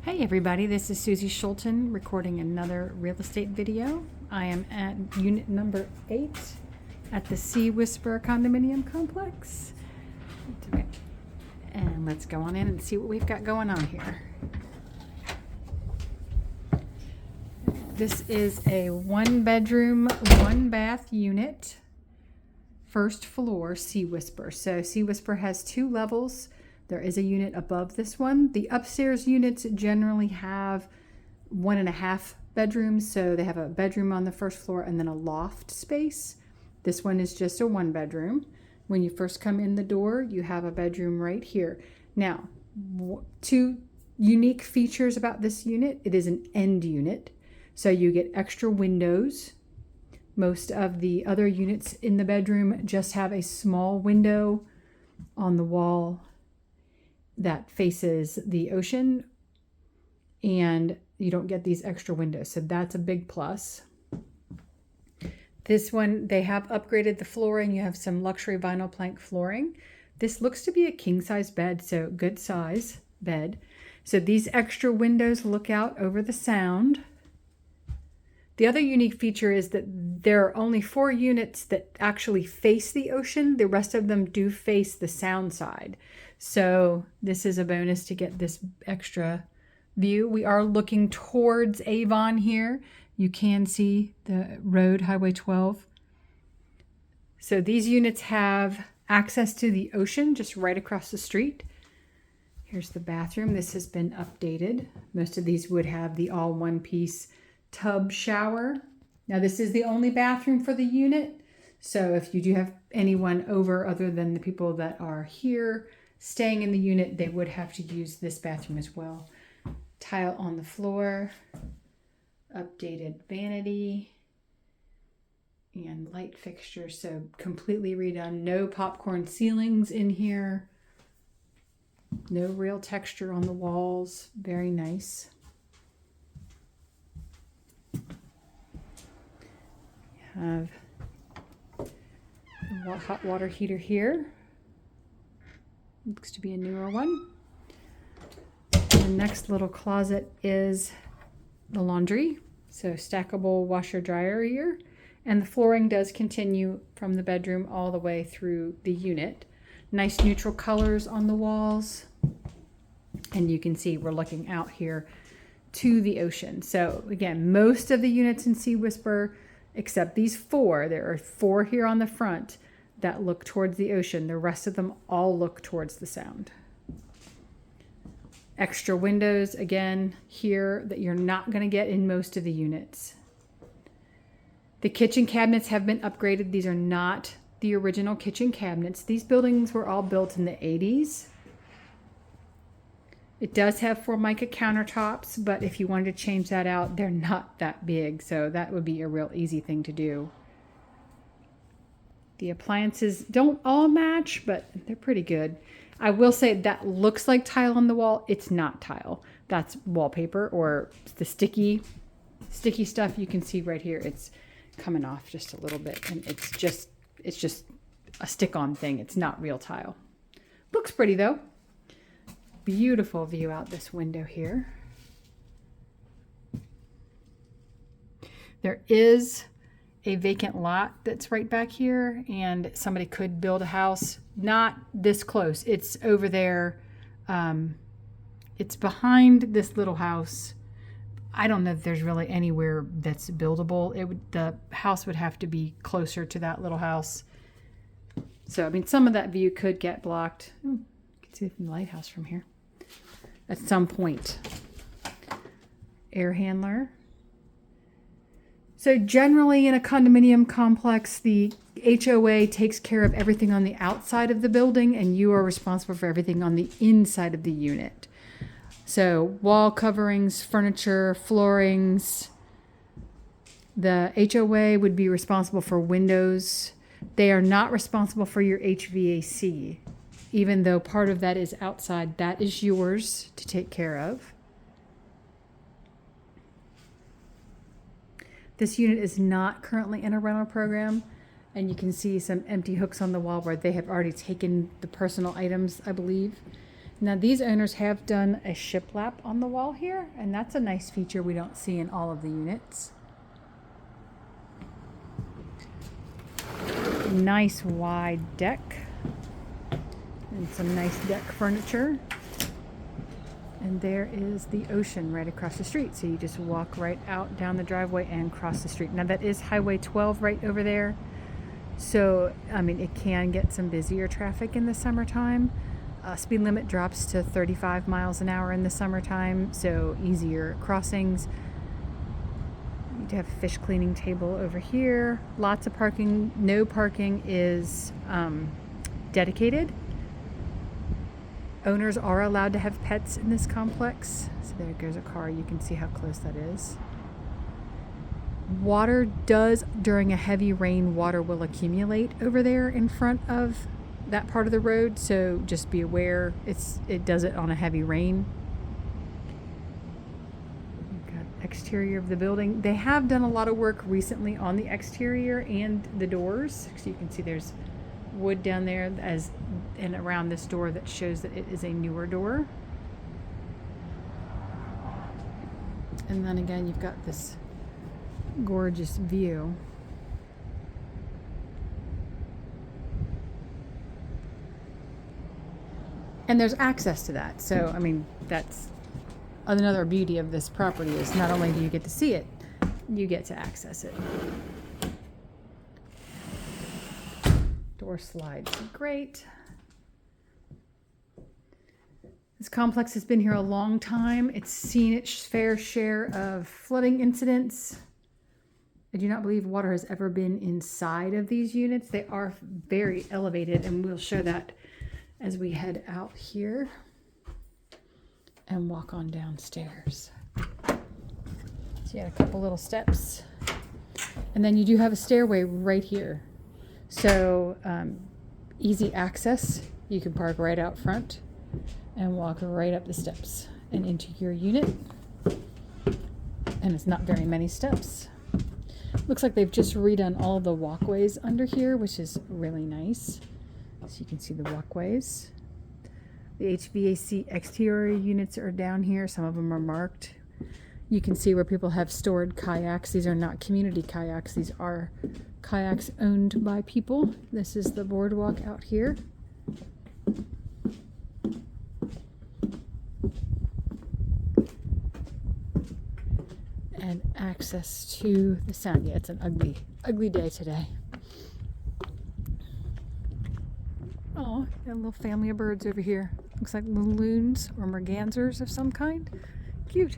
Hey everybody, this is Susie Schulten recording another real estate video. I am at unit number 8 at the Sea Whisper condominium complex. Okay. And let's go on in and see what we've got going on here. This is a 1-bedroom, 1-bath unit, first floor Sea Whisper. So Sea Whisper has 2 levels. There is a unit above this one. The upstairs units generally have 1.5 bedrooms. So they have a bedroom on the first floor and then a loft space. This one is just a 1-bedroom. When you first come in the door, you have a bedroom right here. Now, 2 unique features about this unit. It is an end unit. So you get extra windows. Most of the other units in the bedroom just have a small window on the wall that faces the ocean, and you don't get these extra windows, so that's a big plus. This one, they have upgraded the flooring. You have some luxury vinyl plank flooring. This looks to be a king-size bed, so good size bed. So these extra windows look out over the Sound. The other unique feature is that there are only 4 units that actually face the ocean. The rest of them do face the Sound side. So this is a bonus to get this extra view. We are looking towards Avon here. You can see the road, Highway 12. So these units have access to the ocean just right across the street. Here's the bathroom. This has been updated. Most of these would have the all one-piece tub shower. Now this is the only bathroom for the unit. So if you do have anyone over other than the people that are here staying in the unit, they would have to use this bathroom as well. Tile on the floor, updated vanity, and light fixtures. So completely redone. No popcorn ceilings in here. No real texture on the walls. Very nice. You have a hot water heater here. Looks to be a newer one. The next little closet is the laundry. So stackable washer dryer here. And the flooring does continue from the bedroom all the way through the unit. Nice neutral colors on the walls. And you can see we're looking out here to the ocean. So again, most of the units in Sea Whisper, except these 4, there are 4 here on the front that look towards the ocean. The rest of them all look towards the Sound. Extra windows, again, here that you're not going to get in most of the units. The kitchen cabinets have been upgraded. These are not the original kitchen cabinets. These buildings were all built in the 80s. It does have Formica countertops, but if you wanted to change that out, they're not that big, so that would be a real easy thing to do. The appliances don't all match, but they're pretty good. I will say that looks like tile on the wall. It's not tile. That's wallpaper or the sticky stuff you can see right here. It's coming off just a little bit, and it's just a stick-on thing. It's not real tile. Looks pretty though. Beautiful view out this window here. There is a vacant lot that's right back here, and somebody could build a house not this close. It's over there. It's behind this little house. I don't know if there's really anywhere that's buildable. The house would have to be closer to that little house. So I mean, some of that view could get blocked. You can see the lighthouse from here at some point. Air handler. So generally in a condominium complex, the HOA takes care of everything on the outside of the building, and you are responsible for everything on the inside of the unit. So wall coverings, furniture, floorings. The HOA would be responsible for windows. They are not responsible for your HVAC. Even though part of that is outside, that is yours to take care of. This unit is not currently in a rental program, and you can see some empty hooks on the wall where they have already taken the personal items, I believe. Now these owners have done a shiplap on the wall here, and that's a nice feature we don't see in all of the units. Nice wide deck and some nice deck furniture. And there is the ocean right across the street. So you just walk right out down the driveway and cross the street. Now that is Highway 12 right over there. So, I mean, it can get some busier traffic in the summertime. Speed limit drops to 35 miles an hour in the summertime, so easier crossings. You have a fish cleaning table over here. Lots of parking. No parking is dedicated. Owners are allowed to have pets in this complex. So there goes a car. You can see how close that is. Water does, during a heavy rain, water will accumulate over there in front of that part of the road. So just be aware, it does it on a heavy rain. We've got exterior of the building. They have done a lot of work recently on the exterior and the doors. So you can see there's wood down there and around this door that shows that it is a newer door. And then again, you've got this gorgeous view. And there's access to that. So, I mean, that's another beauty of this property, is not only do you get to see it, you get to access it. Door slides are great. This complex has been here a long time. It's seen its fair share of flooding incidents. I do not believe water has ever been inside of these units. They are very elevated, and we'll show that as we head out here and walk on downstairs. So you got a couple little steps, and then you do have a stairway right here. So easy access. You can park right out front and walk right up the steps and into your unit. And it's not very many steps. Looks like they've just redone all the walkways under here, which is really nice. So you can see the walkways. The HVAC exterior units are down here. Some of them are marked. You can see where people have stored kayaks. These are not community kayaks. These are kayaks owned by people. This is the boardwalk out here. And access to the sound. Yeah, it's an ugly day today. Oh, got a little family of birds over here. Looks like little loons or mergansers of some kind. Cute.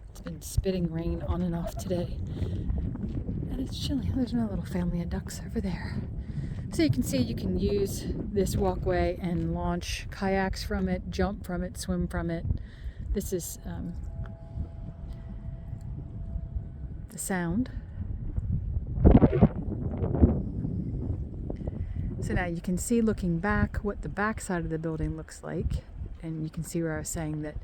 It's been spitting rain on and off today. And it's chilly. There's another little family of ducks over there. So you can see you can use this walkway and launch kayaks from it, jump from it, swim from it. This is the sound. So now you can see, looking back, what the back side of the building looks like. And you can see where I was saying that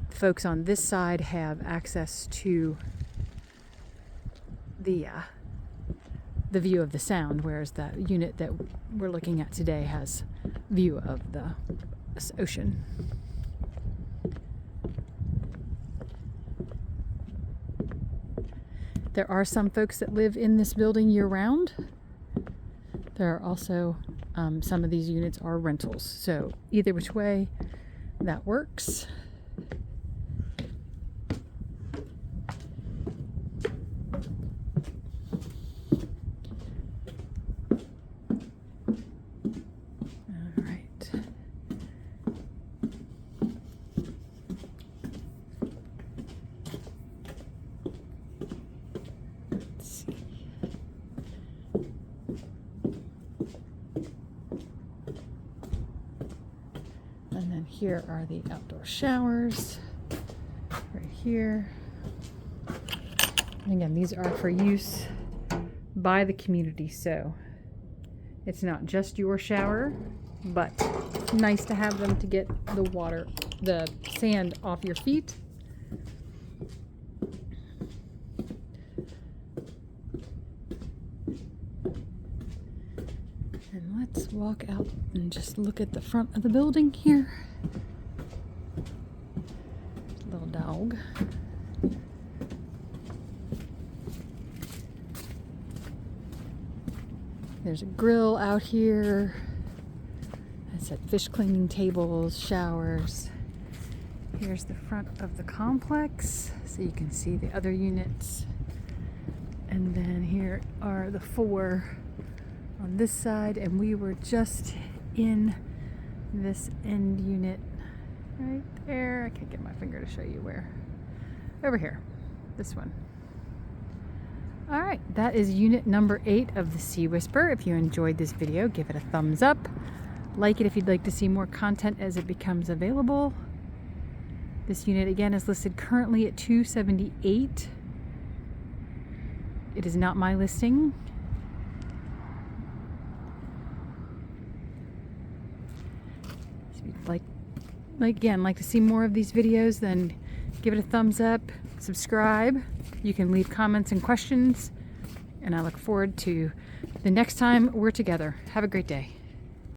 the folks on this side have access to the view of the sound, whereas that unit that we're looking at today has view of the ocean. There are some folks that live in this building year-round. There are also some of these units are rentals, so either which way that works. And then here are the outdoor showers right here. And again, these are for use by the community, so it's not just your shower, but nice to have them to get the sand off your feet. And let's walk out and just look at the front of the building here. Little dog. There's a grill out here. I said fish cleaning tables, showers. Here's the front of the complex, so you can see the other units. And then here are the 4 on this side, and we were just in this end unit right there. I can't get my finger to show you where. Over here, this one. All right, that is unit number 8 of the Sea Whisper. If you enjoyed this video, give it a thumbs up. Like it if you'd like to see more content as it becomes available. This unit again is listed currently at $278. It is not my listing. So if you'd like to see more of these videos, then give it a thumbs up, subscribe. You can leave comments and questions, and I look forward to the next time we're together. Have a great day.